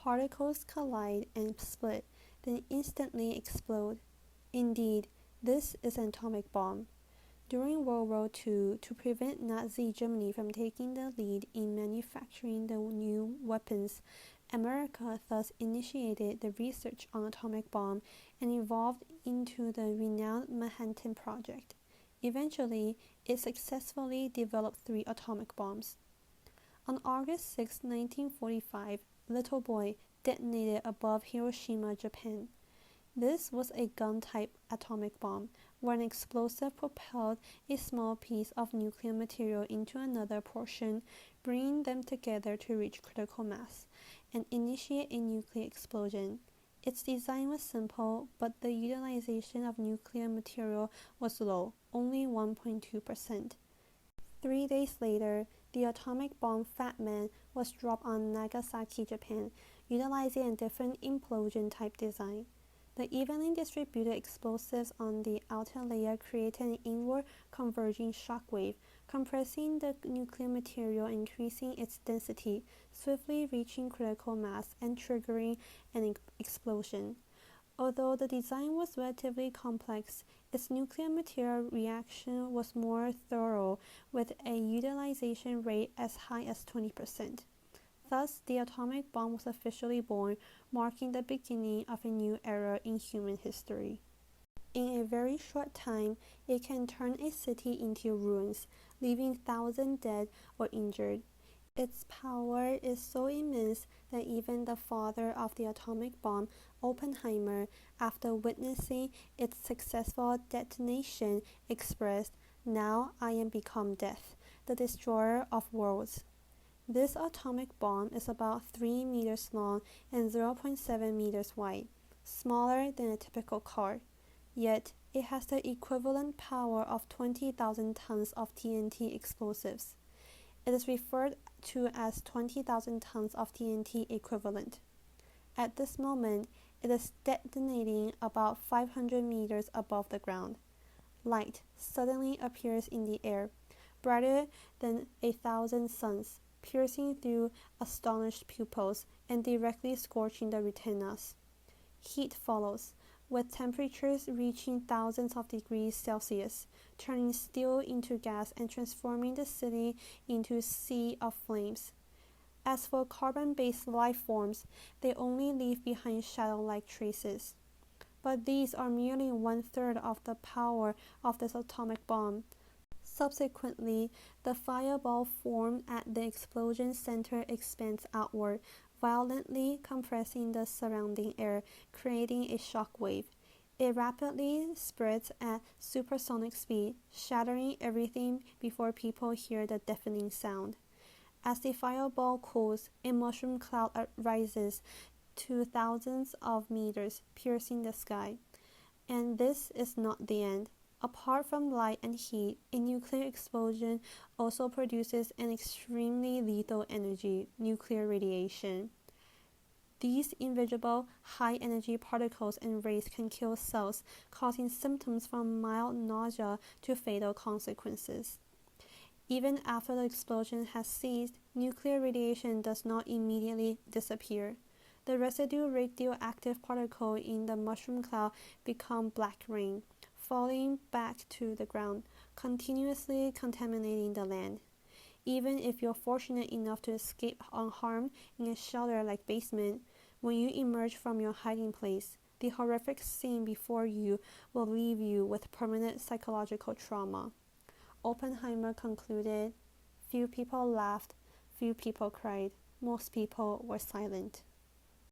particles collide and split, then instantly explode. Indeed, this is an atomic bomb. During World War II, to prevent Nazi Germany from taking the lead in manufacturing the new weapons, America thus initiated the research on atomic bomb and evolved into the renowned Manhattan Project. Eventually, it successfully developed 3 atomic bombs. On August 6, 1945, Little Boy detonated above Hiroshima, Japan. This was a gun-type atomic bomb, where an explosive propelled a small piece of nuclear material into another portion, bringing them together to reach critical mass and initiate a nuclear explosion. Its design was simple, but the utilization of nuclear material was low, only 1.2%. 3 days later, the atomic bomb Fat Man was dropped on Nagasaki, Japan, utilizing a different implosion-type design. The evenly distributed explosives on the outer layer created an inward converging shock wave, compressing the nuclear material, increasing its density, swiftly reaching critical mass, and triggering an explosion. Although the design was relatively complex, its nuclear material reaction was more thorough, with a utilization rate as high as 20%. Thus, the atomic bomb was officially born, marking the beginning of a new era in human history. In a very short time, it can turn a city into ruins, leaving thousands dead or injured. Its power is so immense that even the father of the atomic bomb, Oppenheimer, after witnessing its successful detonation, expressed, "Now I am become death, the destroyer of worlds." This atomic bomb is about 3 meters long and 0.7 meters wide, smaller than a typical car. Yet, it has the equivalent power of 20,000 tons of TNT explosives. It is referred to as 20,000 tons of TNT equivalent. At this moment, it is detonating about 500 meters above the ground. Light suddenly appears in the air, brighter than 1,000 suns, piercing through astonished pupils and directly scorching the retinas. Heat follows, with temperatures reaching thousands of degrees Celsius, turning steel into gas and transforming the city into a sea of flames. As for carbon-based life forms, they only leave behind shadow-like traces. But these are merely 1/3 of the power of this atomic bomb. Subsequently, the fireball formed at the explosion center expands outward, violently compressing the surrounding air, creating a shock wave. It rapidly spreads at supersonic speed, shattering everything before people hear the deafening sound. As the fireball cools, a mushroom cloud rises to thousands of meters, piercing the sky. And this is not the end. Apart from light and heat, a nuclear explosion also produces an extremely lethal energy, nuclear radiation. These invisible, high-energy particles and rays can kill cells, causing symptoms from mild nausea to fatal consequences. Even after the explosion has ceased, nuclear radiation does not immediately disappear. The residue radioactive particles in the mushroom cloud become black rain, falling back to the ground, continuously contaminating the land. Even if you're fortunate enough to escape unharmed in a shelter-like basement, when you emerge from your hiding place, the horrific scene before you will leave you with permanent psychological trauma. Oppenheimer concluded, "Few people laughed, few people cried, most people were silent."